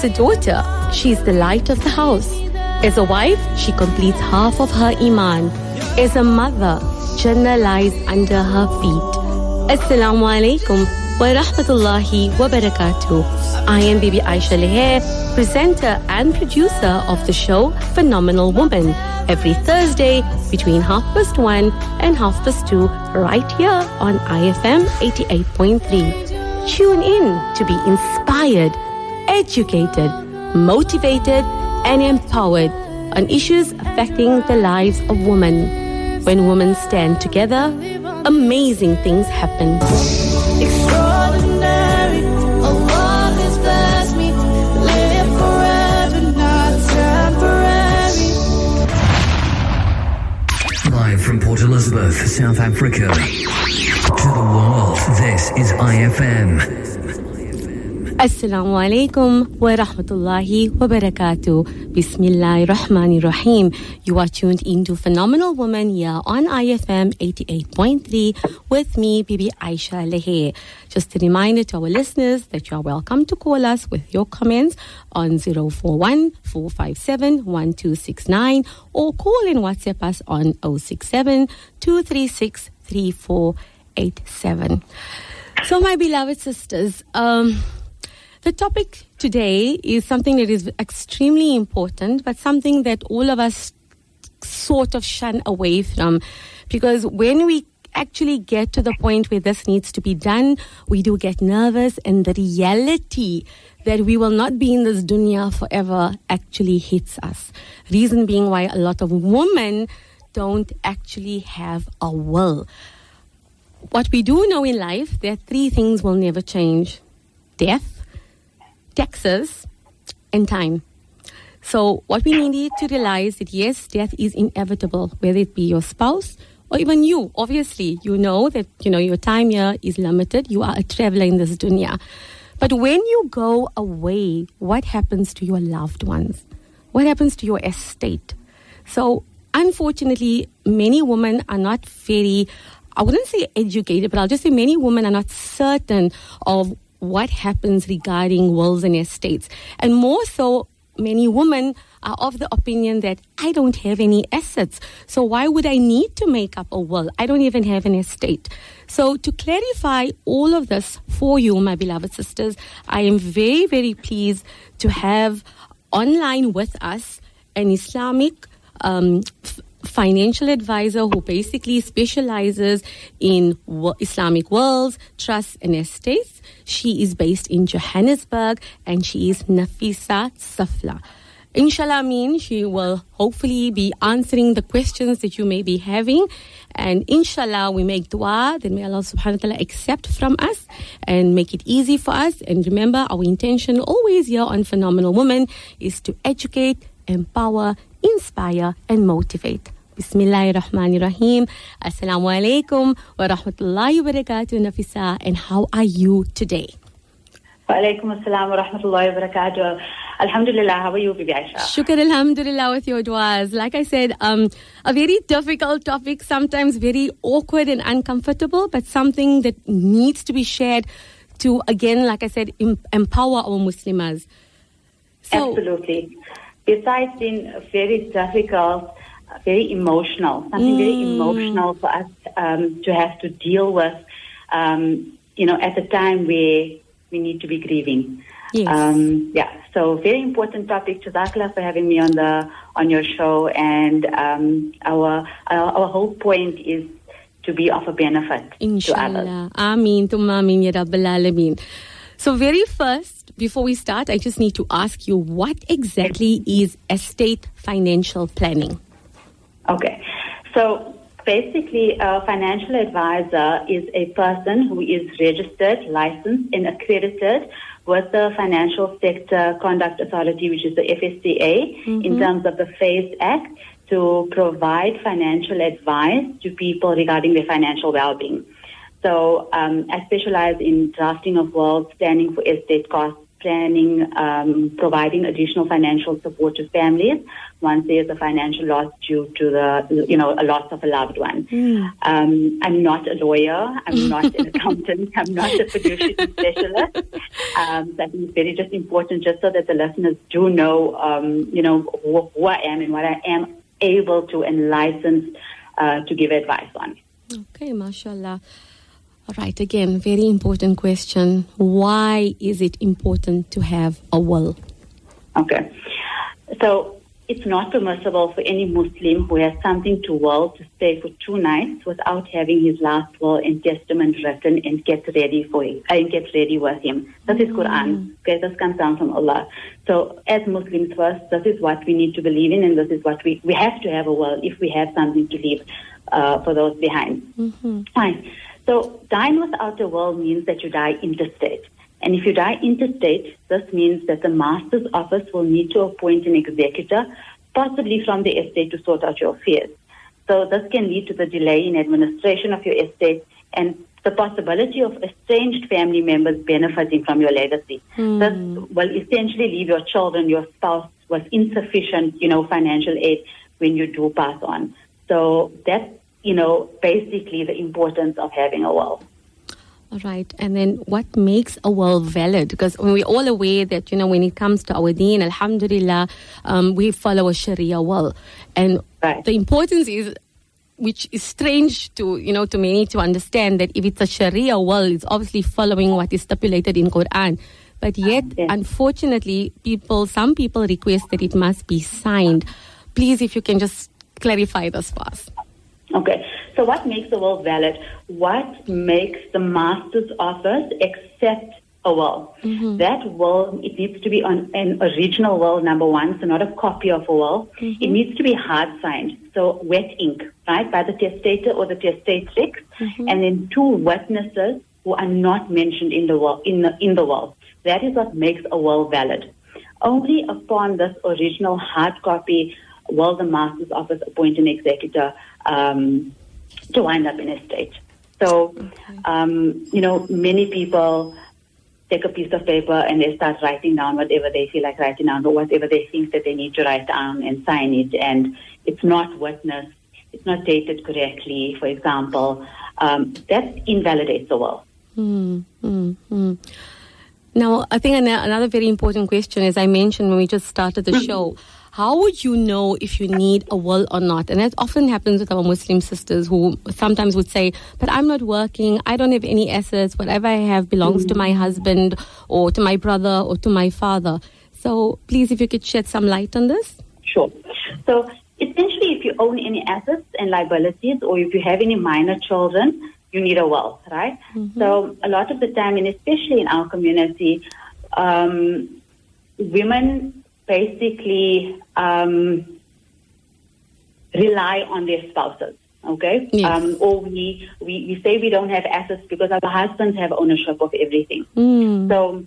As a daughter, she is the light of the house. As a wife, she completes half of her iman. As a mother, Jannah lies under her feet. Assalamu alaikum wa rahmatullahi wa barakatuh. I am Bibi Aisha Leher, presenter and producer of the show Phenomenal Woman, every Thursday between 1:30 and 2:30 right here on IFM 88.3. Tune in to be inspired, educated, motivated and empowered on issues affecting the lives of women. When women stand together, amazing things happen. Extraordinary, Allah has blessed me. Live forever, not temporary. Live from Port Elizabeth, South Africa, to the world, this is IFM. Assalamu alaikum wa rahmatullahi wa barakatuh. Bismillahir Rahmanir Rahim. You are tuned into Phenomenal Woman here on IFM 88.3 with me, Bibi Aisha Leher. Just a reminder to our listeners that you are welcome to call us with your comments on 041-457-1269 or call and WhatsApp us on 067-236-3487. So my beloved sisters, the topic today is something that is extremely important, but something that all of us sort of shun away from. Because when we actually get to the point where this needs to be done, we do get nervous, and the reality that we will not be in this dunya forever actually hits us. Reason being why a lot of women don't actually have a will. What we do know in life, there are three things will never change: death, taxes, and time. So what we need to realize that yes, death is inevitable, whether it be your spouse or even you. Obviously, you know that your time here is limited. You are a traveler in this dunya. But when you go away, what happens to your loved ones? What happens to your estate? So unfortunately, many women are not very, I wouldn't say educated, but I'll just say many women are not certain of what happens regarding wills and estates. And more so, many women are of the opinion that I don't have any assets, so why would I need to make up a will? I don't even have an estate. So to clarify all of this for you, my beloved sisters, I am very, very pleased to have online with us an Islamic financial advisor who basically specializes in Islamic wills, trusts and estates. She is based in Johannesburg and she is Nafisa Safla. Inshallah, she will hopefully be answering the questions that you may be having. And inshallah, we make dua, then may Allah subhanahu wa ta'ala accept from us and make it easy for us. And remember, our intention always here on Phenomenal Woman is to educate, empower, inspire and motivate. Bismillahir Rahmanir Rahim. Assalamu alaikum wa rahmatullahi wa barakatuh, Nafisa. And how are you today? Wa alaikum assalam wa rahmatullahi wa barakatuh. Alhamdulillah, how are you, Bibi Aisha? Shukr alhamdulillah with your duas. Like I said, a very difficult topic, sometimes very awkward and uncomfortable, but something that needs to be shared to, again, like I said, empower our Muslimas. So, absolutely. Besides being very difficult, very emotional, something very emotional for us to have to deal with, at the time where we need to be grieving. Yes. So very important topic. Jazakallah for having me on your show, and our whole point is to be of a benefit to others. Ameen, tumma ameen ya Rabbal Alameen. So very first, before we start, I just need to ask you, what exactly is estate financial planning? Okay. So basically, a financial advisor is a person who is registered, licensed, and accredited with the Financial Sector Conduct Authority, which is the FSCA, in terms of the FACE Act, to provide financial advice to people regarding their financial well-being. So I specialize in drafting of wills, planning for estate costs, planning, providing additional financial support to families once there is a financial loss due to a loss of a loved one. I'm not a lawyer. I'm not an accountant. I'm not a fiduciary specialist. I think it's very just important just so that the listeners do know, who I am and what I am able to and licensed to give advice on. Okay, mashallah. All right, again, very important question. Why is it important to have a will? Okay. So it's not permissible for any Muslim who has something to will to stay for 2 nights without having his last will and testament written and get ready with him. This is Quran. Okay, this comes down from Allah. So as Muslims first, this is what we need to believe in, and this is what we have to have a will if we have something to leave for those behind. Fine. So dying without a will means that you die intestate. And if you die intestate, this means that the master's office will need to appoint an executor, possibly from the estate, to sort out your affairs. So this can lead to the delay in administration of your estate and the possibility of estranged family members benefiting from your legacy. This will essentially leave your children, your spouse, with insufficient, financial aid when you do pass on. So that's, basically the importance of having a will. All right. And then what makes a will valid? Because we're all aware that, when it comes to our deen, alhamdulillah, we follow a Sharia will. And the importance is, which is strange to many to understand, that if it's a Sharia will, it's obviously following what is stipulated in Quran. But yet, unfortunately, some people request that it must be signed. Please, if you can just clarify this for us. Okay, so what makes a will valid? What makes the master's office accept a will? That will, it needs to be on an original will, number one, so not a copy of a will. It needs to be hard signed, so wet ink, right, by the testator or the testatrix, and then 2 witnesses who are not mentioned in the will. In the will, that is what makes a will valid. Only upon this original hard copy will the master's office appoint an executor to wind up in estate. So, many people take a piece of paper and they start writing down whatever they feel like writing down or whatever they think that they need to write down and sign it, and it's not witnessed, it's not dated correctly, for example. That invalidates the will. Now, I think another very important question, as I mentioned when we just started the show, how would you know if you need a will or not? And that often happens with our Muslim sisters who sometimes would say, but I'm not working, I don't have any assets, whatever I have belongs to my husband or to my brother or to my father. So please, if you could shed some light on this. Sure. So essentially, if you own any assets and liabilities, or if you have any minor children, you need a will, right? So a lot of the time, and especially in our community, women basically rely on their spouses, okay? Yes. Or we say we don't have assets because our husbands have ownership of everything. So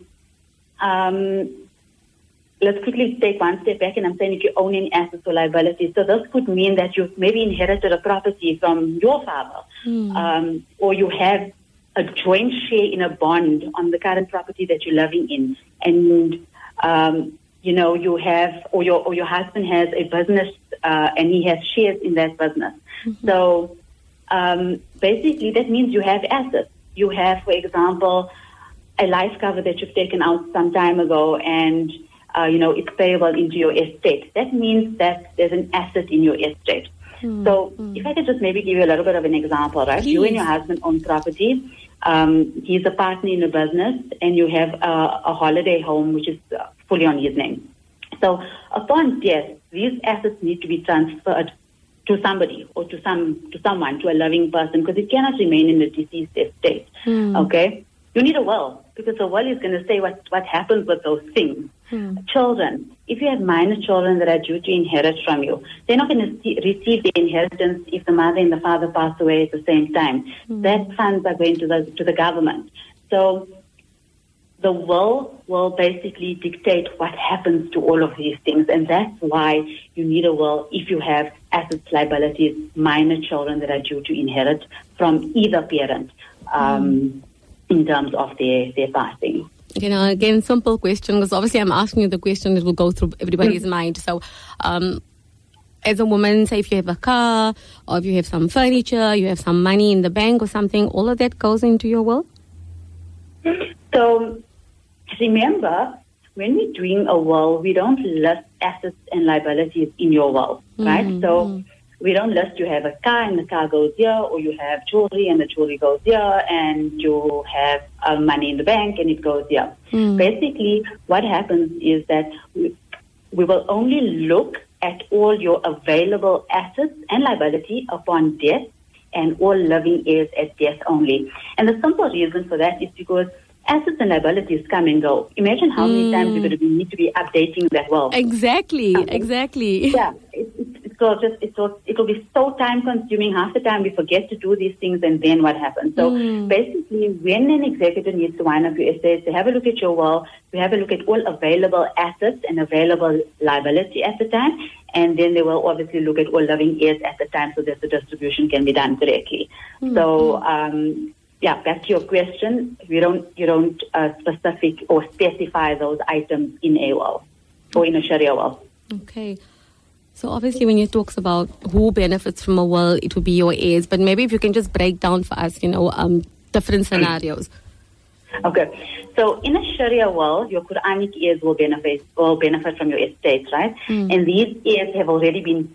let's quickly take one step back, and I'm saying if you own any assets or liabilities, so this could mean that you've maybe inherited a property from your father, or you have a joint share in a bond on the current property that you're living in, and you have, or your husband has a business and he has shares in that business. So basically that means you have assets. You have, for example, a life cover that you've taken out some time ago and it's payable into your estate. That means that there's an asset in your estate. So if I could just maybe give you a little bit of an example, right? Please. You and your husband own property. He's a partner in a business, and you have a holiday home which is fully on his name. So upon death, these assets need to be transferred to somebody or to someone, to a living person, because it cannot remain in the deceased estate. Okay? You need a will, because a will is going to say what happens with those things. Children, if you have minor children that are due to inherit from you, they're not going to receive the inheritance if the mother and the father pass away at the same time. That funds are going to the government. So the will basically dictate what happens to all of these things, and that's why you need a will if you have assets, liabilities, minor children that are due to inherit from either parent in terms of their passing. Again, simple question, because obviously I'm asking you the question that will go through everybody's mind. So, as a woman, say if you have a car or if you have some furniture, you have some money in the bank or something, all of that goes into your will? So remember, when we're doing a will, we don't list assets and liabilities in your will, right? So we don't list you have a car and the car goes here, or you have jewelry and the jewelry goes here, and you have money in the bank and it goes here. Basically, what happens is that we will only look at all your available assets and liability upon death, and all living heirs at death only. And the simple reason for that is because assets and liabilities come and go. Imagine how many times you're going to need to be updating that will. Exactly. Yeah, it will be so time consuming. Half the time we forget to do these things, and then what happens? So basically, when an executor needs to wind up your estate, they have a look at your will, we have a look at all available assets and available liability at the time, and then they will obviously look at all living heirs at the time so that the distribution can be done correctly. So, back to your question, you don't specific or specify those items in a will or in a Sharia will. Okay. So obviously when you talk about who benefits from a will, it would be your heirs. But maybe if you can just break down for us, different scenarios. Okay. So in a Sharia will, your Quranic heirs will benefit from your estate, right? And these heirs have already been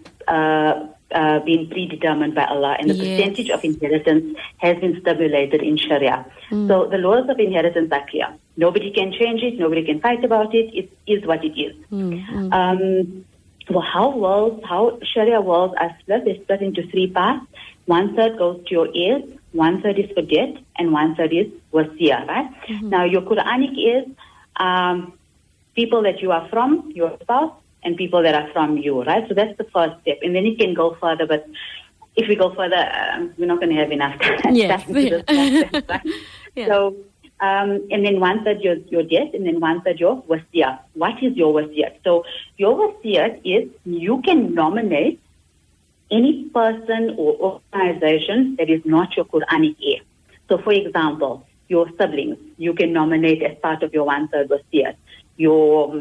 predetermined by Allah, and the percentage of inheritance has been stipulated in Sharia. So the laws of inheritance are clear. Nobody can change it. Nobody can fight about it. It is what it is. How Sharia wills are split? They're split into three parts. 1/3 goes to your heirs, 1/3 is for debt, and 1/3 is wasiyah, right? Now, your Quranic heirs are people that you are from, your spouse, and people that are from you, right? So that's the first step. And then it can go further, but if we go further, we're not going to have enough time. Yes. Right? So, and then 1/3 your debt, and then 1/3 your wasiyah. What is your wasiyah? So your wasiyah is you can nominate any person or organization that is not your Quranic heir. So, for example, your siblings, you can nominate as part of your 1/3 wasiyah. Your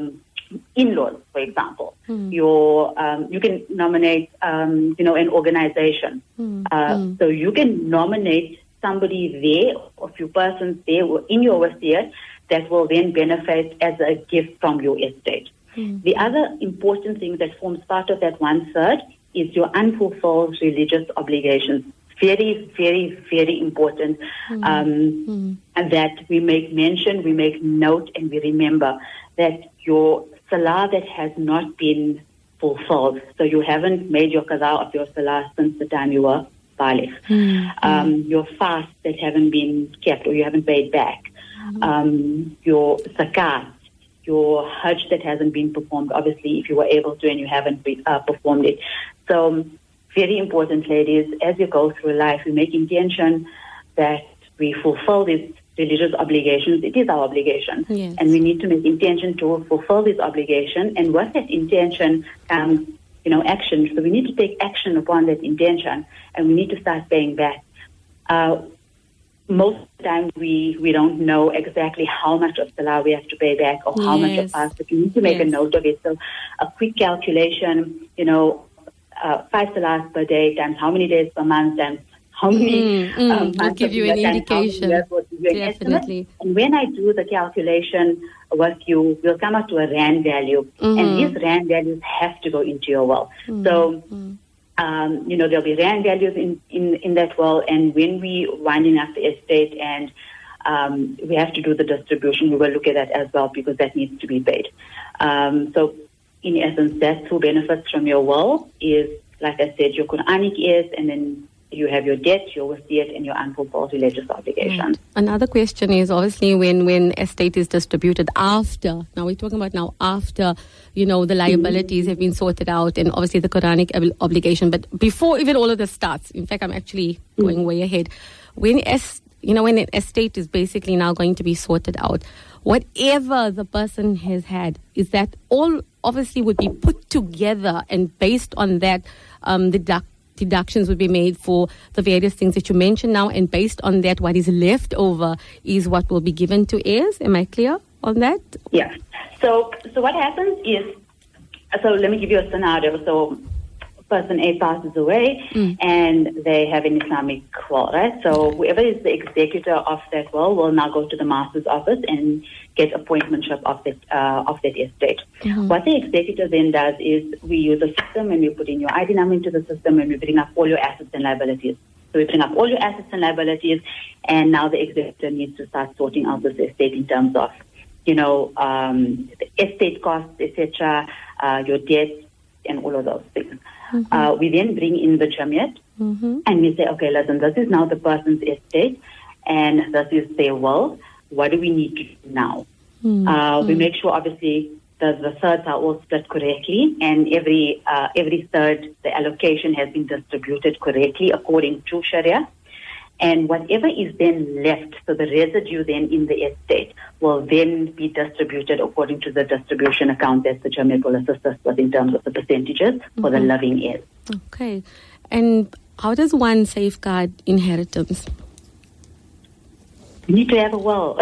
in-laws, for example, you can nominate, an organization. So you can nominate somebody there, a few persons there in your wasiyah that will then benefit as a gift from your estate. The other important thing that forms part of that 1/3 is your unfulfilled religious obligations. Very, very, very important and that we make mention, we make note, and we remember that your salah that has not been fulfilled, so you haven't made your qada of your salah since the time you were baligh, your fast that haven't been kept or you haven't paid back, your zakat, your hajj that hasn't been performed, obviously if you were able to and you haven't performed it. So very important, ladies, as you go through life, we make intention that we fulfill these religious obligations. It is our obligation. Yes. And we need to make intention to fulfill this obligation. And with that intention comes, action. So we need to take action upon that intention, and we need to start paying back. Most of the time, we don't know exactly how much of salah we have to pay back or how much of fast, but you need to make a note of it. So a quick calculation, 5 salahs per day times how many days per month times how many will give you an indication. Definitely. And when I do the calculation with you, we'll come up to a rand value, and these rand values have to go into your will. So there'll be rand values in that will, and when we winding up the estate and we have to do the distribution, we will look at that as well, because that needs to be paid. So in essence, that's who benefits from your will is, like I said, your Quranic heirs, and then you have your debt, your wasiyat, and your unfulfilled religious obligations. Another question is obviously when estate is distributed after, now we're talking about now after, the liabilities have been sorted out and obviously the Quranic obligation, but before even all of this starts, in fact, I'm actually going way ahead. When an estate is basically now going to be sorted out, whatever the person has had, is that all obviously would be put together, and based on that, deductions would be made for the various things that you mentioned now, and based on that, what is left over is what will be given to heirs. Am I clear? on that? Yeah. So what happens is, so let me give you a scenario. So person A passes away and they have an Islamic will, right? So whoever is the executor of that will now go to the master's office and get appointmentship of that estate. What the executor then does is we use a system and we put in your ID number into the system and we bring up all your assets and liabilities. So we bring up all your assets and liabilities, and now the executor needs to start sorting out this estate in terms of, the estate costs, etc., your debts, and all of those things. We then bring in the Jamiat and we say, okay, listen, this is now the person's estate and this is their will. What do we need to do now? We make sure, obviously, the thirds are all split correctly, and every third, the allocation has been distributed correctly according to Sharia. And whatever is then left, so the residue then in the estate, will then be distributed according to the distribution account that the Jamiat will assist us with in terms of the percentages for the living heirs. Okay. And how does one safeguard inheritance? You need to have a will.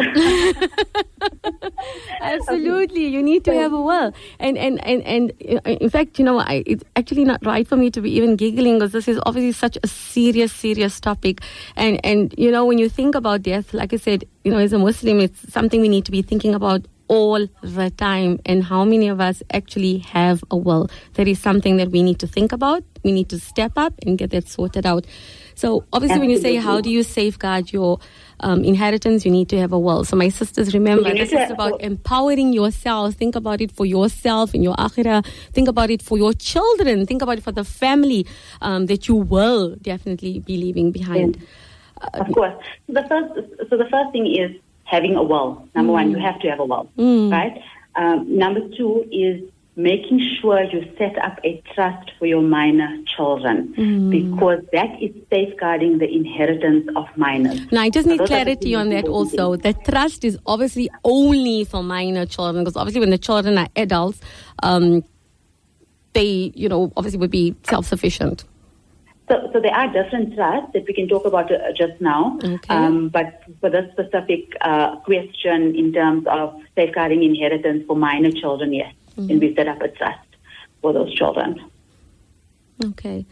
Absolutely, you need to have a will. And in fact, it's actually not right for me to be even giggling, because this is obviously such a serious topic. And when you think about death, like I said, as a Muslim, it's something we need to be thinking about all the time. And how many of us actually have a will? That is something that we need to think about. We need to step up and get that sorted out. So obviously, when you say, how do you safeguard your inheritance, you need to have a will. So my sisters, remember, this is about empowering yourself. Think about it for yourself in your akhirah. Think about it for your children. Think about it for the family that you will definitely be leaving behind. Of course. So the first thing is having a will. Number one, you have to have a will, right? Number two is making sure you set up a trust for your minor children, because that is safeguarding the inheritance of minors. Now, I just need clarity on that also. The trust is obviously only for minor children, because obviously when the children are adults, they, obviously would be self-sufficient. So there are different trusts that we can talk about just now. Okay. But for this specific question in terms of safeguarding inheritance for minor children, yes. And we set up a trust for those children. Okay.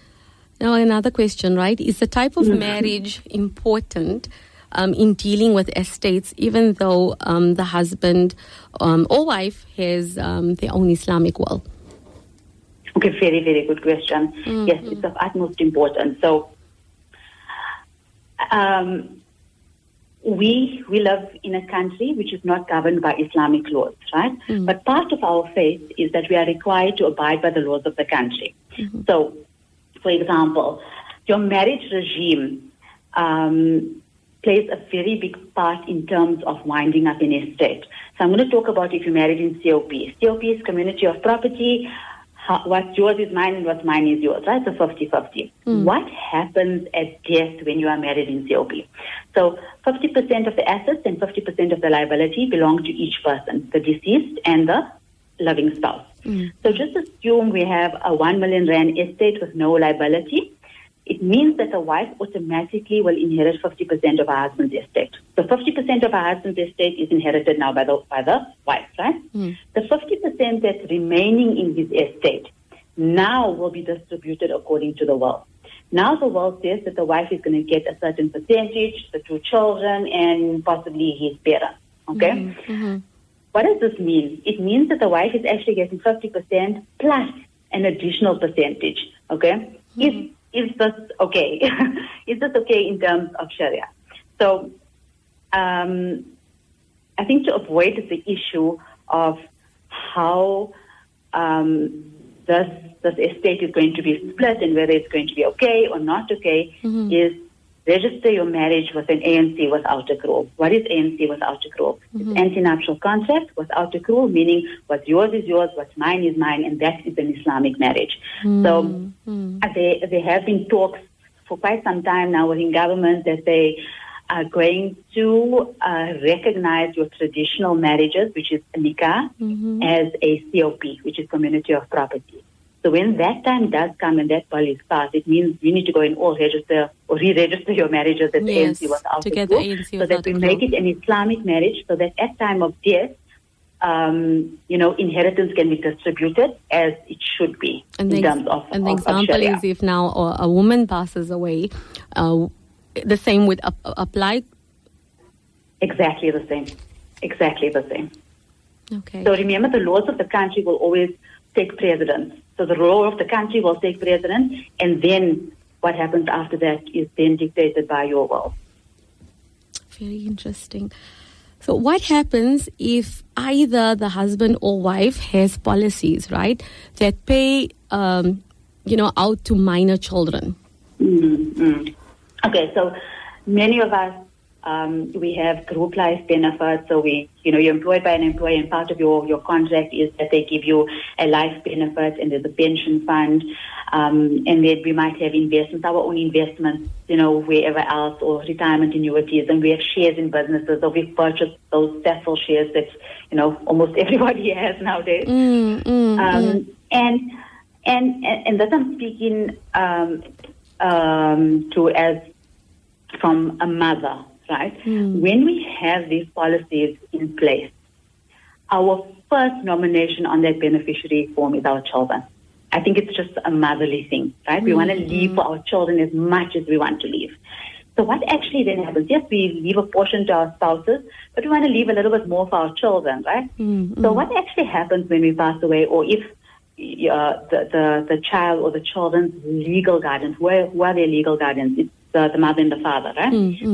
Now another question, right? Is the type of marriage important in dealing with estates, even though the husband or wife has their own Islamic will? Okay, very, very good question. Yes, it's of utmost importance. So we live in a country which is not governed by Islamic laws, right? But part of our faith is that we are required to abide by the laws of the country. So, for example, your marriage regime plays a very big part in terms of winding up an estate. So I'm going to talk about if you're married in COP. COP is community of property. What's yours is mine and what's mine is yours, right? So 50-50. What happens at death when you are married in COP? So 50% of the assets and 50% of the liability belong to each person, the deceased and the living spouse. So just assume we have a 1 million rand estate with no liability. It means that the wife automatically will inherit 50% of her husband's estate. So 50% of her husband's estate is inherited now by the wife, right? The 50% that's remaining in his estate now will be distributed according to the will. Now the will says that the wife is going to get a certain percentage, the two children, and possibly his parents, okay? What does this mean? It means that the wife is actually getting 50% plus an additional percentage, okay? Is this okay? Is this okay in terms of Sharia? So I think to avoid the issue of how this estate is going to be split and whether it's going to be okay or not okay is register your marriage with an ANC without accrual. What is ANC without accrual? It's anti-nuptial contract without accrual, meaning what's yours is yours, what's mine is mine, and that is an Islamic marriage. So there have been talks for quite some time now within government that they are going to recognize your traditional marriages, which is a nikah, as a COP, which is community of property. So when that time does come and that bill is passed, it means you need to go and all register or re-register your marriages as ANC without accrual, so that we make it an Islamic marriage, so that at time of death, inheritance can be distributed as it should be And in terms of the of example Sharia. is if now a woman passes away, the same would apply. Exactly the same. Exactly the same. Okay. So remember, the laws of the country will always take precedence. So the law of the country will take precedence, and then what happens after that is then dictated by your will. Very interesting. So what happens if either the husband or wife has policies, right, that pay, out to minor children? Mm-hmm. Okay, so many of us, we have group life benefits. So you're employed by an employer, and part of your contract is that they give you a life benefit, and there's a pension fund, and then we might have investments, our own investments, wherever else, or retirement annuities, and we have shares in businesses. So we've purchased those Tesla shares that almost everybody has nowadays. And that I'm speaking to as from a mother. Right? When we have these policies in place, our first nomination on that beneficiary form is our children. I think it's just a motherly thing, right? We want to leave for our children as much as we want to leave. So what actually then happens? Yes, we leave a portion to our spouses, but we want to leave a little bit more for our children, right? So what actually happens when we pass away, or if the child or the children's legal guardians, who are their legal guardians? It's the mother and the father, right?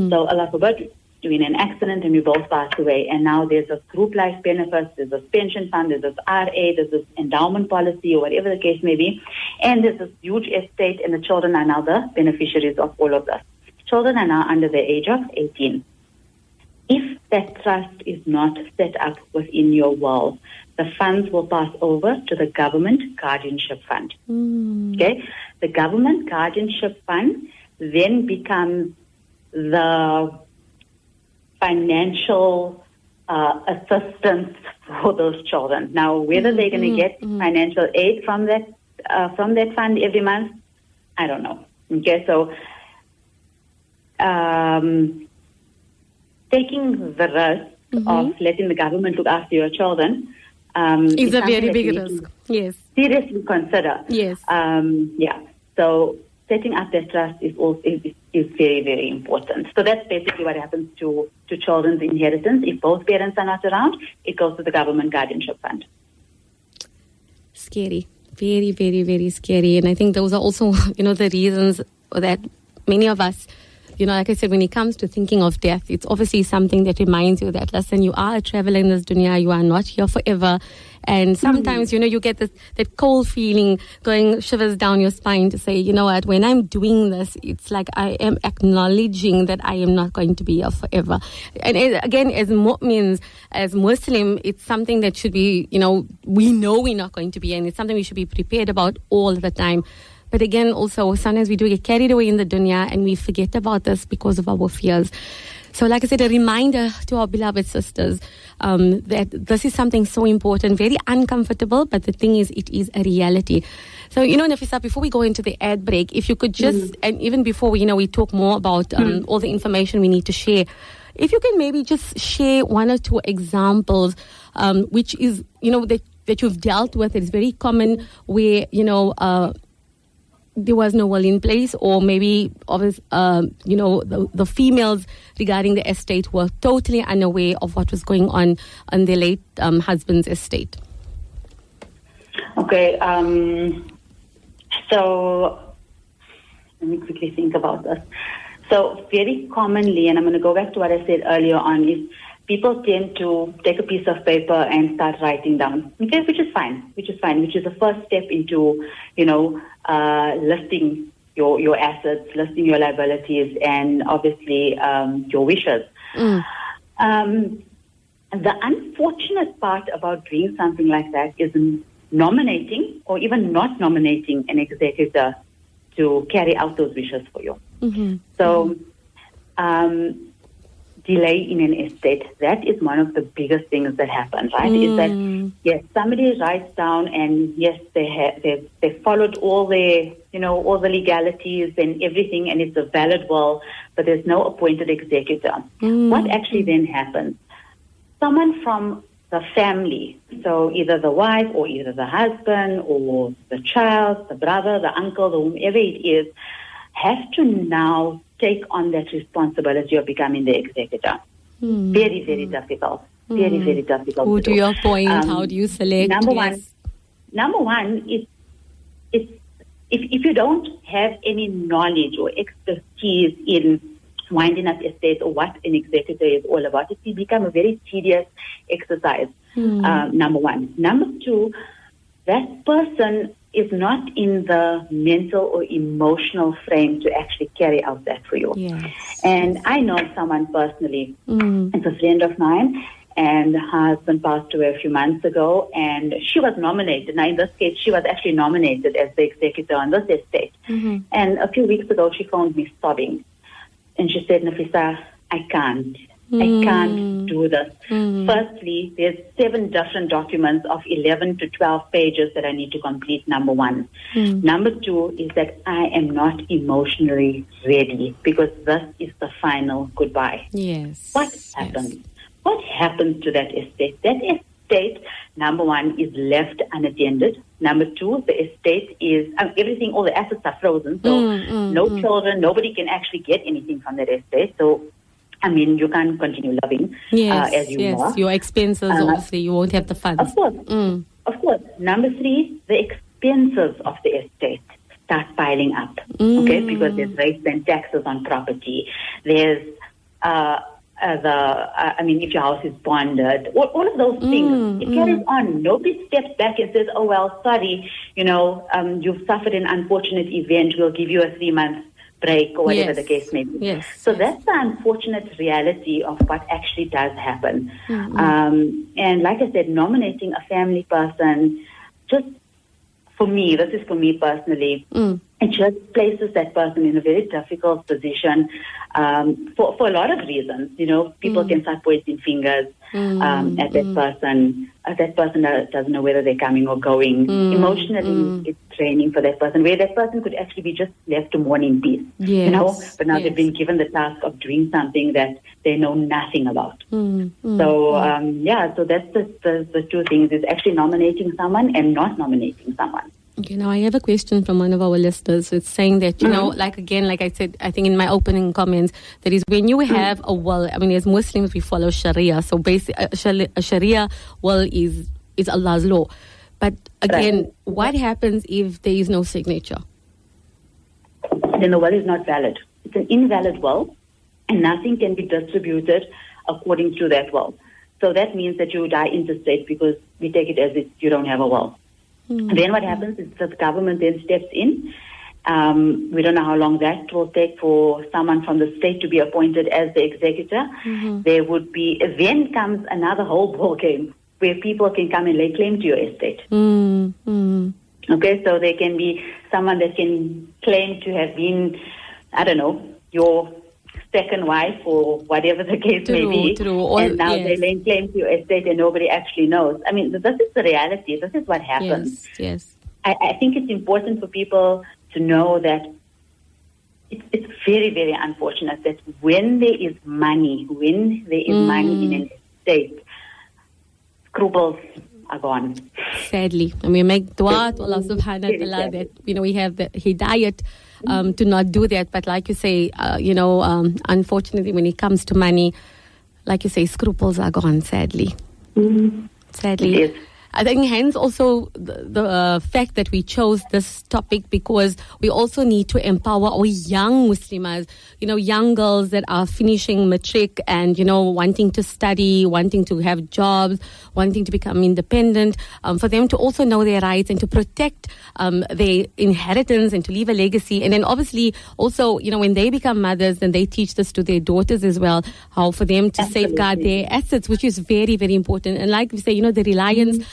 So Allah forbid, you're in an accident and we both pass away, and now there's a group life benefits, there's a pension fund, there's this RA, there's this endowment policy, or whatever the case may be, and there's this huge estate, and the children are now the beneficiaries of all of this. Children are now under the age of 18. If that trust is not set up within your will, the funds will pass over to the government guardianship fund. Okay? The government guardianship fund then becomes the financial assistance for those children. Now, whether they're going to get financial aid from that fund every month, I don't know. Okay, so taking the risk of letting the government look after your children is a very big risk. Yes. Seriously consider. Yes. So setting up that trust is very, very important. So that's basically what happens to children's inheritance. If both parents are not around, it goes to the government guardianship fund. Scary. Very, very, very scary. And I think those are also, the reasons that many of us, like I said, when it comes to thinking of death, it's obviously something that reminds you that, listen, you are a traveler in this dunya, you are not here forever. And sometimes, you get that cold feeling going shivers down your spine to say, you know what, when I'm doing this, it's like I am acknowledging that I am not going to be here forever. And again, as mu'mins, as Muslim, it's something that should be, we know we're not going to be, and it's something we should be prepared about all the time. But again, also, sometimes we do get carried away in the dunya and we forget about this because of our fears. So like I said, a reminder to our beloved sisters that this is something so important, very uncomfortable, but the thing is, it is a reality. So, Nafisa, before we go into the ad break, if you could just, and even before we talk more about all the information we need to share, if you can maybe just share one or two examples, which is, that you've dealt with. It's very common where, there was no will in place, or maybe the females regarding the estate were totally unaware of what was going on their late husband's estate. Okay, so let me quickly think about this. So very commonly, and I'm going to go back to what I said earlier on, is people tend to take a piece of paper and start writing down, okay, which is fine, which is the first step into, listing your assets, listing your liabilities, and obviously your wishes. The unfortunate part about doing something like that is nominating or even not nominating an executor to carry out those wishes for you. So, delay in an estate, that is one of the biggest things that happen, right? Is that, yes, somebody writes down and yes, they followed all the, all the legalities and everything, and it's a valid will, but there's no appointed executor. What actually then happens? Someone from the family, so either the wife or either the husband or the child, the brother, the uncle, whomever it is, have to now take on that responsibility of becoming the executor. Very, very difficult. Very, very difficult. Who, to your point, how do you select? Number one is if you don't have any knowledge or expertise in winding up estate or what an executor is all about, it will become a very tedious exercise. Number one. Number two, that person is not in the mental or emotional frame to actually carry out that for you. Yes. And I know someone personally, it's a friend of mine, and her husband passed away a few months ago, and she was nominated. Now, in this case, she was actually nominated as the executor on this estate. And a few weeks ago, she phoned me sobbing. And she said, Nafisa, I can't do this. Firstly, there's 7 different documents of 11 to 12 pages that I need to complete, number one. Number two is that I am not emotionally ready because this is the final goodbye. Yes. What happens? What happens to that estate? That estate, number one, is left unattended. Number two, the estate is, everything, all the assets are frozen. So no children, nobody can actually get anything from that estate. So, I mean, you can't continue living as you are. Your expenses, obviously, you won't have the funds. Of course. Of course. Number three, the expenses of the estate start piling up. Okay? Because there's rates and taxes on property. There's if your house is bonded, all of those things, it carries on. Nobody steps back and says, oh, well, sorry, you've suffered an unfortunate event. We'll give you a 3-month break or whatever the case may be. So that's the unfortunate reality of what actually does happen. And like I said, nominating a family person, just for me, this is for me personally, it just places that person in a very difficult position for a lot of reasons. People can start pointing fingers at that person. That person doesn't know whether they're coming or going. Emotionally, it's draining for that person, where that person could actually be just left to mourn in peace. But now they've been given the task of doing something that they know nothing about. So that's the two things, is actually nominating someone and not nominating someone. I have a question from one of our listeners. It's saying that, like I said, I think in my opening comments, that is when you have a will, as Muslims, we follow Sharia. So basically, a Sharia will is Allah's law. But again, what happens if there is no signature? Then the will is not valid. It's an invalid will, and nothing can be distributed according to that will. So that means that you die interstate, because we take it as if you don't have a will. Then what happens is that the government then steps in. We don't know how long that will take for someone from the state to be appointed as the executor. There would be, then comes another whole ball game where people can come and lay claim to your estate. Okay, so there can be someone that can claim to have been, I don't know, your second wife or whatever the case may be. And now they lay claim to your estate and nobody actually knows. This is the reality. This is what happens. Yes. I think it's important for people to know that it's very, very unfortunate that when there is money, in an estate, scruples are gone. Sadly. And we make dua to Allah subhanahu wa ta'ala that, we have the hidayat to not do that. But like you say, unfortunately, when it comes to money, like you say, scruples are gone, sadly. Sadly. Yes. I think hence also the fact that we chose this topic, because we also need to empower our young Muslimas, young girls that are finishing matric and, wanting to study, wanting to have jobs, wanting to become independent, for them to also know their rights and to protect their inheritance and to leave a legacy. And then obviously also, when they become mothers, then they teach this to their daughters as well, how for them to safeguard their assets, which is very, very important. And like we say, the reliance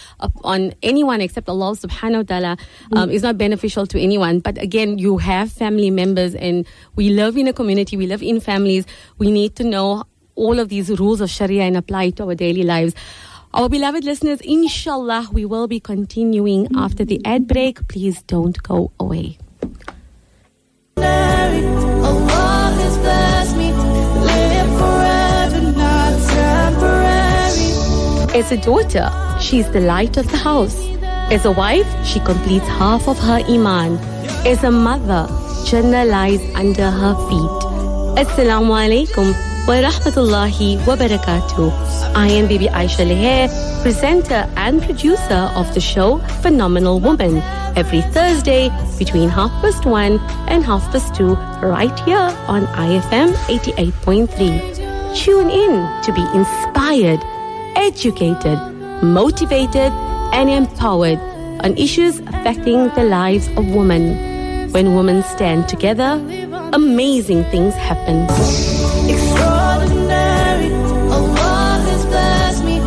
on anyone except Allah subhanahu wa ta'ala is not beneficial to anyone. But again, you have family members, and we live in a community, we live in families. We need to know all of these rules of Sharia and apply it to our daily lives. Our beloved listeners, inshallah, we will be continuing after the ad break. Please don't go away. Allah has blessed me, live forever, not temporary. As a daughter, she's the light of the house. As a wife, she completes half of her iman. As a mother, Jannah lies under her feet. Assalamu alaikum wa rahmatullahi wa barakatuh. I am Bibi Aisha Leher, presenter and producer of the show Phenomenal Woman, every Thursday between 1:30 and 2:30 right here on IFM 88.3. Tune in to be inspired, educated, motivated and empowered on issues affecting the lives of women. When women stand together, amazing things happen. Extraordinary, Allah has blessed me.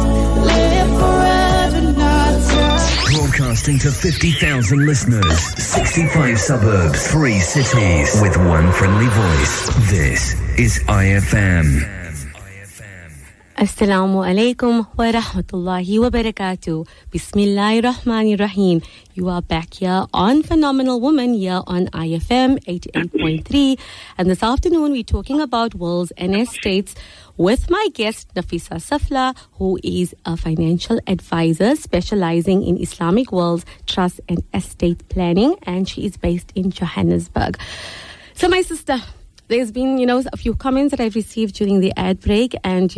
Live forever, not die. Broadcasting to 50,000 listeners, 65 suburbs, 3 cities, with one friendly voice. This is IFM. Assalamu alaikum wa rahmatullahi wa barakatuh. Bismillahir Rahmanir Rahim. You are back here on Phenomenal Woman here on IFM 88.3. And this afternoon we're talking about wills and estates with my guest Nafisa Safla, who is a financial advisor specializing in Islamic wills, trust and estate planning. And she is based in Johannesburg. So my sister, there's been, a few comments that I've received during the ad break. And,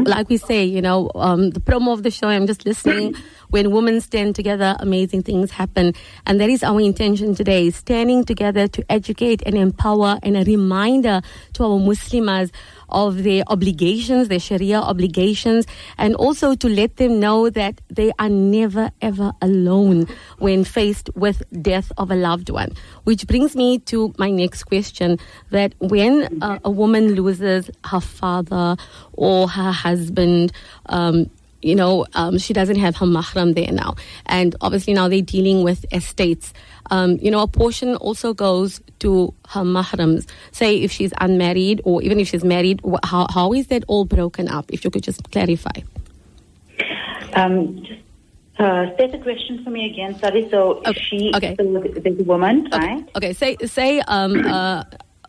like we say, the promo of the show, I'm just listening. When women stand together, amazing things happen. And that is our intention today, standing together to educate and empower, and a reminder to our Muslimas of their obligations, their Sharia obligations, and also to let them know that they are never, ever alone when faced with death of a loved one. Which brings me to my next question, that when a woman loses her father or her husband, she doesn't have her mahram there now. And obviously now they're dealing with estates. A portion also goes to her mahrams. Say if she's unmarried or even if she's married, how is that all broken up? If you could just clarify. State the question for me again. Sorry. So the woman, right? Okay. Say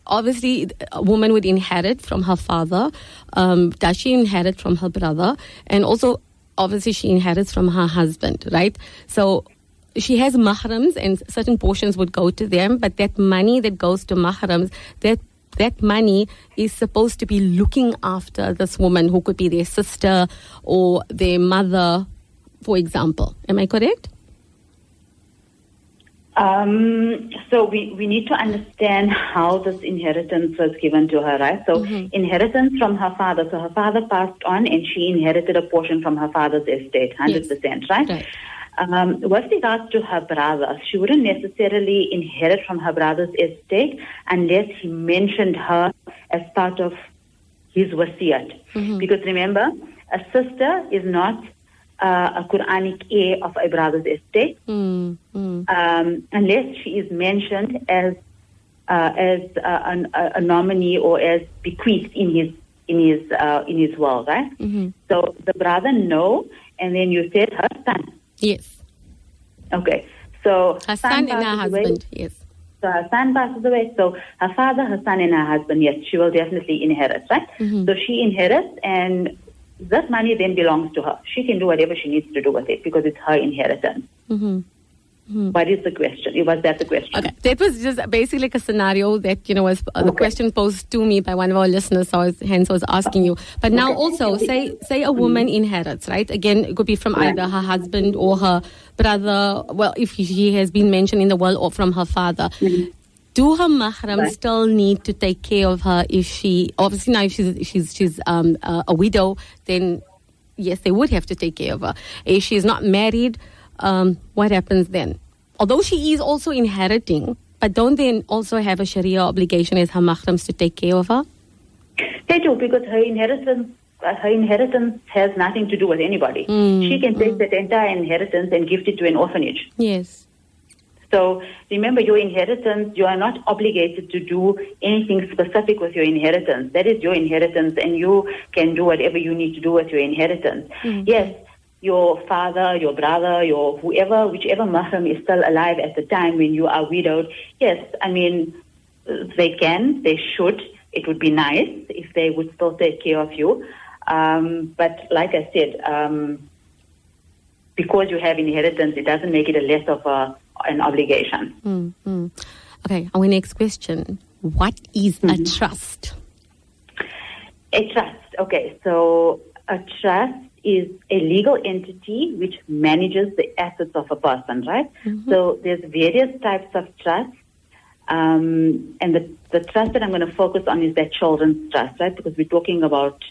obviously, a woman would inherit from her father. Does she inherit from her brother? And also, obviously, she inherits from her husband, right? So she has mahrams and certain portions would go to them. But that money that goes to mahrams, that money is supposed to be looking after this woman, who could be their sister or their mother, for example. Am I correct? So we need to understand how this inheritance was given to her, right? So inheritance from her father. So her father passed on and she inherited a portion from her father's estate, 100%, right? With regards to her brother, she wouldn't necessarily inherit from her brother's estate unless he mentioned her as part of his wasiyat. Because remember, a sister is not a Quranic heir of a brother's estate, unless she is mentioned as a nominee or as bequeathed in his will, right? So the brother no, and then you said her son. Yes. Okay. So her son and her husband. Yes. So her son passes away. So her father, her son, and her husband. Yes, she will definitely inherit, right? So she inherits, and that money then belongs to her. She can do whatever she needs to do with it because it's her inheritance. What is the question? Was that the question? Okay. That was just basically like a scenario that, was the question posed to me by one of our listeners, so hence I was asking you. But now also, say a woman inherits, right? Again, it could be from either her husband or her brother. Well, if he has been mentioned in the will, or from her father. Do her mahram still need to take care of her if she, obviously now if she's a widow, then yes, they would have to take care of her. If she's not married, what happens then? Although she is also inheriting, but don't they also have a Sharia obligation as her mahrams to take care of her? They do, because her inheritance has nothing to do with anybody. She can take that entire inheritance and gift it to an orphanage. Yes. So remember, your inheritance, you are not obligated to do anything specific with your inheritance. That is your inheritance, and you can do whatever you need to do with your inheritance. Yes, your father, your brother, your whoever, whichever mahram is still alive at the time when you are widowed, yes, I mean, they should. It would be nice if they would still take care of you. But like I said, because you have inheritance, it doesn't make it a less of an obligation. Okay, our next question. What is a trust? A trust. Okay, so a trust is a legal entity which manages the assets of a person, right? So there's various types of trusts. And the trust that I'm going to focus on is that children's trust, right? Because we're talking about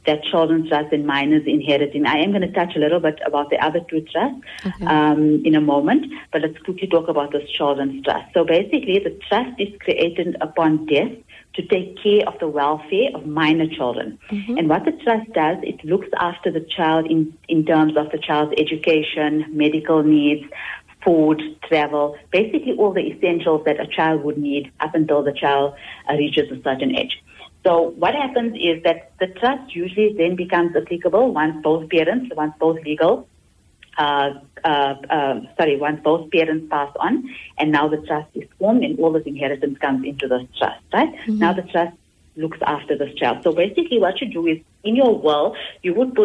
that children's trust and minors inheriting. I am going to touch a little bit about the other two trusts in a moment, but let's quickly talk about this children's trust. So basically, the trust is created upon death to take care of the welfare of minor children. And what the trust does, it looks after the child in terms of the child's education, medical needs, food, travel, basically all the essentials that a child would need up until the child reaches a certain age. So what happens is that the trust usually then becomes applicable once both parents pass on, and now the trust is formed and all this inheritance comes into this trust, right? Now the trust looks after this child. So basically what you do is, in your will, you would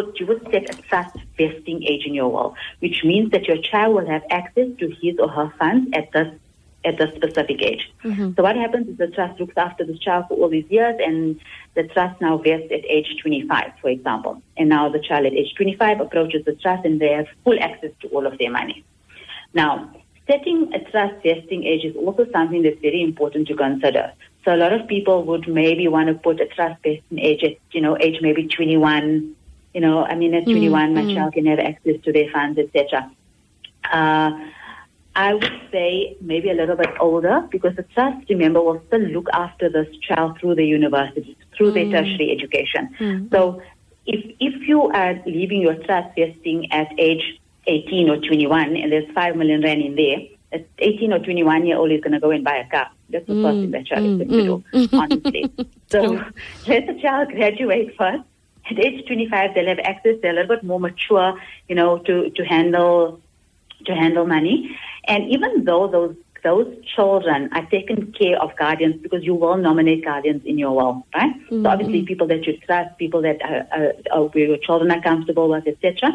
set a trust vesting age in your will, which means that your child will have access to his or her funds at this specific age. So what happens is the trust looks after the child for all these years, and the trust now vests at age 25, for example. And now the child at age 25 approaches the trust and they have full access to all of their money. Now, setting a trust vesting age is also something that's very important to consider. So a lot of people would maybe want to put a trust vesting age at, age maybe 21. At 21, my child can have access to their funds, etc. I would say maybe a little bit older, because the trust, remember, will still look after this child through the university, through their tertiary education. So if you are leaving your trust vesting at age 18 or 21 and there's 5 million rand in there, an 18 or 21-year-old is going to go and buy a car. That's the first thing that child is going to do, honestly. So let the child graduate first. At age 25, they'll have access. They're a little bit more mature, to handle money. And even though those children are taken care of guardians, because you will nominate guardians in your will, right? So obviously people that you trust, people that where your children are comfortable with, etc.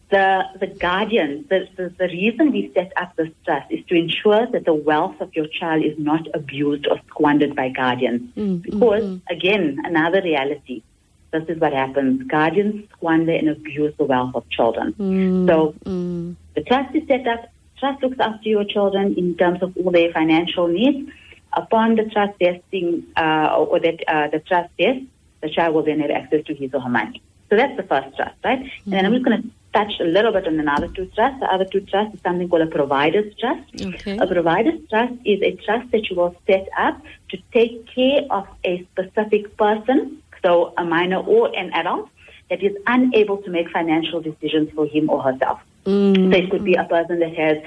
The guardian, the reason we set up this trust is to ensure that the wealth of your child is not abused or squandered by guardians. Because, again, another reality, this is what happens. Guardians squander and abuse the wealth of children. So the trust is set up. Trust looks after your children in terms of all their financial needs. Upon the trust vesting, the trust vests, the child will then have access to his or her money. So that's the first trust, right? And then I'm just going to touch a little bit on another two trusts. The other two trusts is something called a provider's trust. A provider's trust is a trust that you will set up to take care of a specific person, so a minor or an adult, that is unable to make financial decisions for him or herself. So it could be a person that has,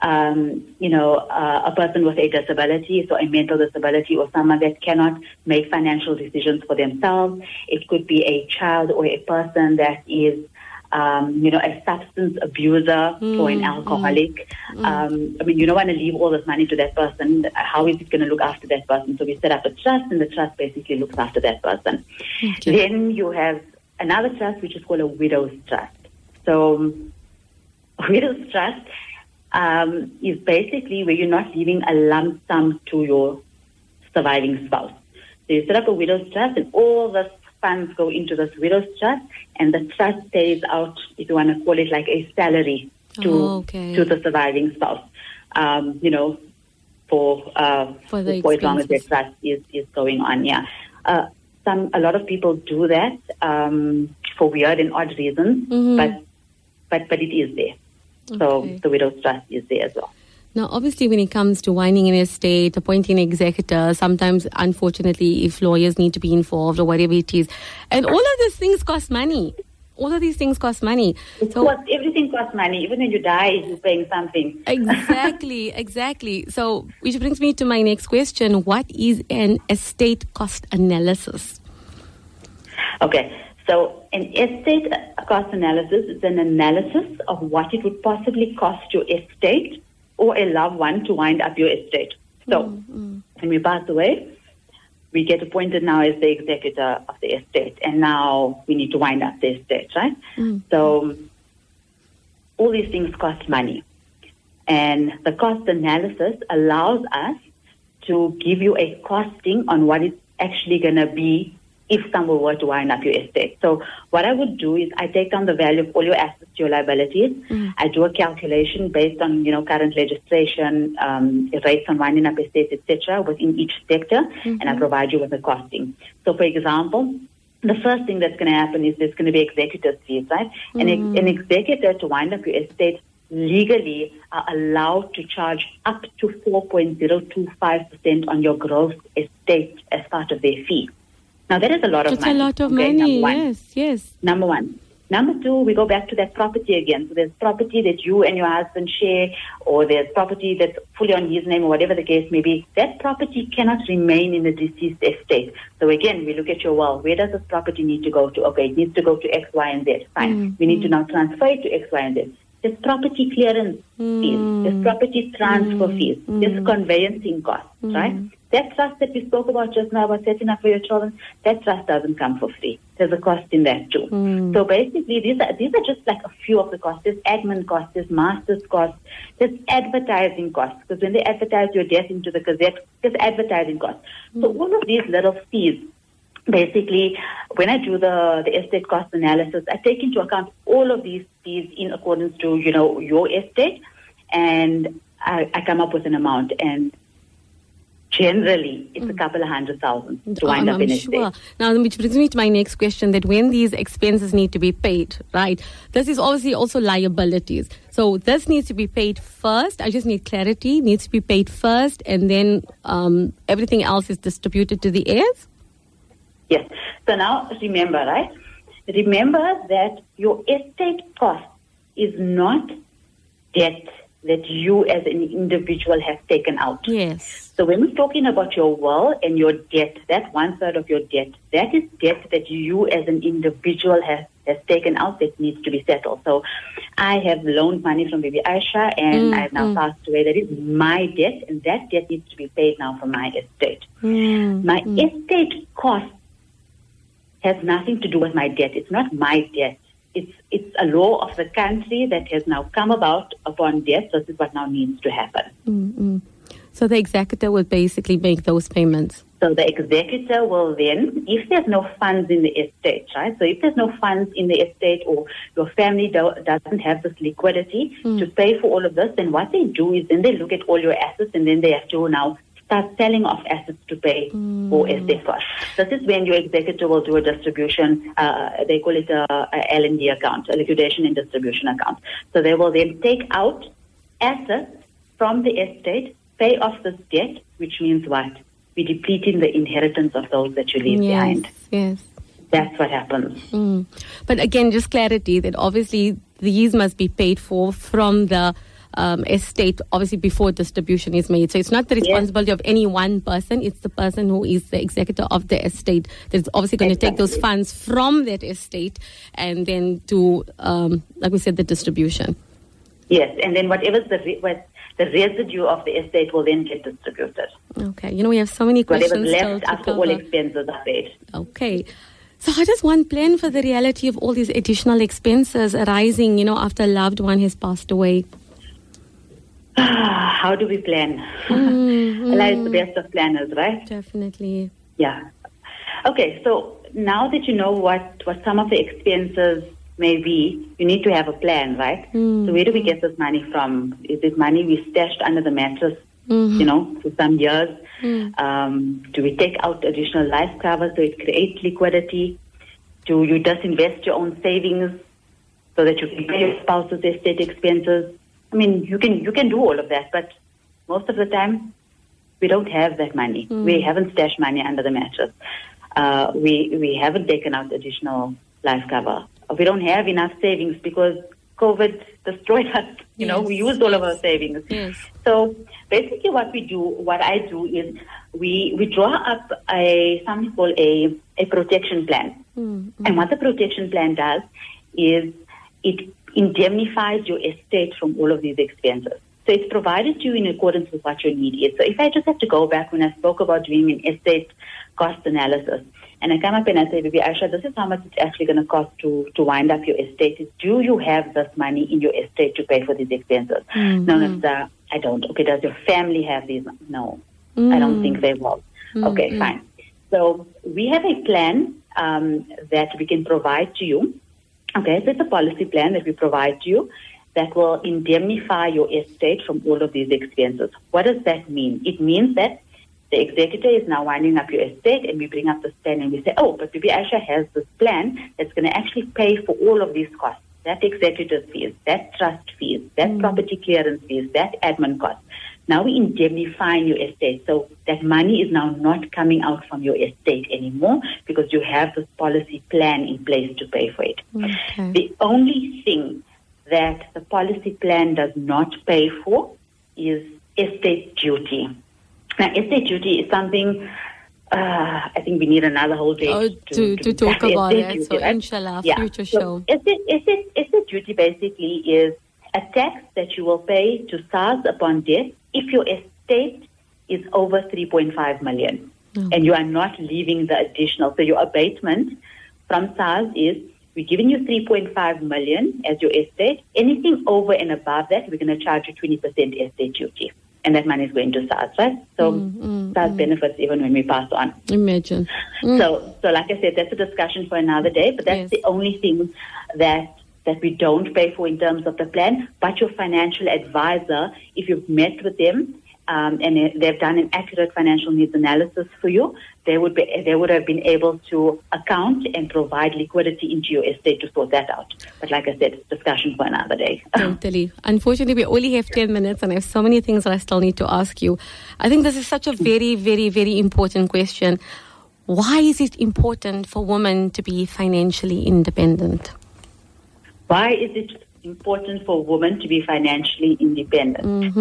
a person with a disability, so a mental disability, or someone that cannot make financial decisions for themselves. It could be a child or a person that is, a substance abuser or an alcoholic. You don't want to leave all this money to that person. How is it going to look after that person? So we set up a trust, and the trust basically looks after that person. Then you have another trust, which is called a widow's trust. So a widow's trust is basically where you're not leaving a lump sum to your surviving spouse. So you set up a widow's trust, and all the funds go into this widow's trust, and the trust pays out, if you want to call it, like a salary to the surviving spouse. For as long as their trust is going on. Yeah. A lot of people do that for weird and odd reasons, but it is there. So the widow's trust is there as well. Now, obviously, when it comes to winding an estate, appointing an executor, sometimes, unfortunately, if lawyers need to be involved or whatever it is, and all of these things cost money. All of these things cost money. Everything costs money. Even when you die, you're paying something. Exactly. So, which brings me to my next question. What is an estate cost analysis? Okay. So an estate cost analysis is an analysis of what it would possibly cost your estate or a loved one to wind up your estate. So when we pass away, we get appointed now as the executor of the estate, and now we need to wind up the estate, right? So all these things cost money. And the cost analysis allows us to give you a costing on what it's actually going to be if someone were to wind up your estate. So what I would do is I take down the value of all your assets, your liabilities. I do a calculation based on, current legislation, rates on winding up estates, etc., within each sector, and I provide you with a costing. So, for example, the first thing that's going to happen is there's going to be executor's fees, right? An executor to wind up your estate legally are allowed to charge up to 4.025% on your gross estate as part of their fee. Now, that is a lot of money. It's a lot of money, yes. Number one. Number two, we go back to that property again. So there's property that you and your husband share, or there's property that's fully on his name, or whatever the case may be. That property cannot remain in the deceased estate. So again, we look at your will. Where does this property need to go to? Okay, it needs to go to X, Y, and Z. Fine. We need to now transfer it to X, Y, and Z. There's property clearance fees. There's property transfer fees. There's conveyancing costs, right? That trust that we spoke about just now about setting up for your children, that trust doesn't come for free. There's a cost in that too. So basically, these are just like a few of the costs. There's admin costs, there's master's costs, there's advertising costs, because when they advertise your death into the Gazette, there's advertising costs. So all of these little fees, basically, when I do the estate cost analysis, I take into account all of these fees in accordance to, your estate, and I come up with an amount. And generally, it's a couple of 100,000 to wind up in estate. Sure. Now, which brings me to my next question, that when these expenses need to be paid, right, this is obviously also liabilities. So this needs to be paid first. I just need clarity. It needs to be paid first, and then everything else is distributed to the heirs? Yes. So now, remember, right? Remember that your estate cost is not debt that you as an individual have taken out. Yes. So when we're talking about your will and your debt, that 1/3 of your debt, that is debt that you as an individual has taken out that needs to be settled. So I have loaned money from Baby Aisha, and I've now passed away. That is my debt, and that debt needs to be paid now from my estate. My estate cost has nothing to do with my debt. It's not my debt. It's a law of the country that has now come about upon death. So this is what now needs to happen. So the executor will basically make those payments. So the executor will then, if there's no funds in the estate, right? So if there's no funds in the estate, or your family doesn't have this liquidity to pay for all of this, then what they do is then they look at all your assets, and then they have to now start selling off assets to pay for estate costs. This is when your executor will do a distribution. They call it a L&D account, a liquidation and distribution account. So they will then take out assets from the estate, pay off this debt, which means what? We're depleting the inheritance of those that you leave behind. Yes. That's what happens. But again, just clarity that obviously these must be paid for from the estate, obviously before distribution is made. So it's not the responsibility of any one person. It's the person who is the executor of the estate that's obviously going to take those funds from that estate and then do, like we said, the distribution. Yes, and then whatever's the residue of the estate will then get distributed. Okay, we have so many questions. Whatever's left after all expenses are paid. Okay. So how does one plan for the reality of all these additional expenses arising, after a loved one has passed away? How do we plan? Allah is the best of planners, right? Definitely. Yeah. Okay, so now that you know what some of the expenses may be, you need to have a plan, right? So where do we get this money from? Is it money we stashed under the mattress, for some years? Do we take out additional life cover so it creates liquidity? Do you just invest your own savings so that you can pay your spouse's estate expenses? I mean, you can do all of that, but most of the time, we don't have that money. We haven't stashed money under the mattress. We haven't taken out additional life cover. We don't have enough savings because COVID destroyed us. We used all of our savings. Yes. So basically what I do is we draw up something called a protection plan. And what the protection plan does is it indemnifies your estate from all of these expenses. So it's provided to you in accordance with what your need is. So if I just have to go back when I spoke about doing an estate cost analysis, and I come up and I say, Baby Aisha, this is how much it's actually going to cost to wind up your estate. Do you have this money in your estate to pay for these expenses? No, sir, I don't. Okay, does your family have these? No, I don't think they will. Okay, fine. So we have a plan that we can provide to you. Okay, so it's a policy plan that we provide to you that will indemnify your estate from all of these expenses. What does that mean? It means that the executor is now winding up your estate, and we bring up this plan and we say, oh, but Bibi Aisha has this plan that's going to actually pay for all of these costs, that executor's fees, that trust fees, that property clearance fees, that admin costs. Now we indemnify your estate. So that money is now not coming out from your estate anymore because you have this policy plan in place to pay for it. Okay. The only thing that the policy plan does not pay for is estate duty. Now, estate duty is something I think we need another whole day to talk about it. Duty, so, right? inshallah, future So show. estate duty basically is a tax that you will pay to SARS upon death if your estate is over 3.5 million and you are not leaving the additional. So your abatement from SARS is, we're giving you 3.5 million as your estate. Anything over and above that, we're going to charge you 20% estate duty. And that money is going to SARS, right? So SARS benefits even when we pass on. Imagine. So like I said, that's a discussion for another day, but that's the only thing that we don't pay for in terms of the plan. But your financial advisor, if you've met with them and they've done an accurate financial needs analysis for you, they would have been able to account and provide liquidity into your estate to sort that out. But like I said, it's discussion for another day. Totally. Unfortunately, we only have 10 minutes and I have so many things that I still need to ask you. I think this is such a very, very, very important question. Why is it important for women to be financially independent? Why is it important for women to be financially independent?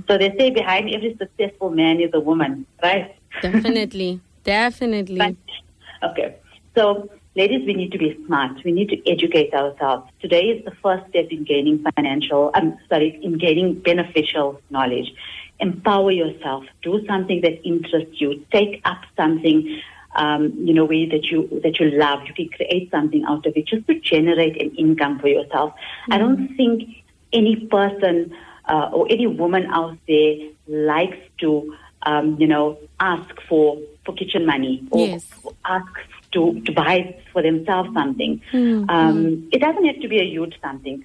So they say behind every successful man is a woman, right? Definitely. But, okay. So, ladies, we need to be smart. We need to educate ourselves. Today is the first step in gaining beneficial knowledge. Empower yourself. Do something that interests you. Take up something way that you love. You can create something out of it just to generate an income for yourself. I don't think any person or any woman out there likes to, ask for kitchen money or ask to buy for themselves something. It doesn't have to be a huge something.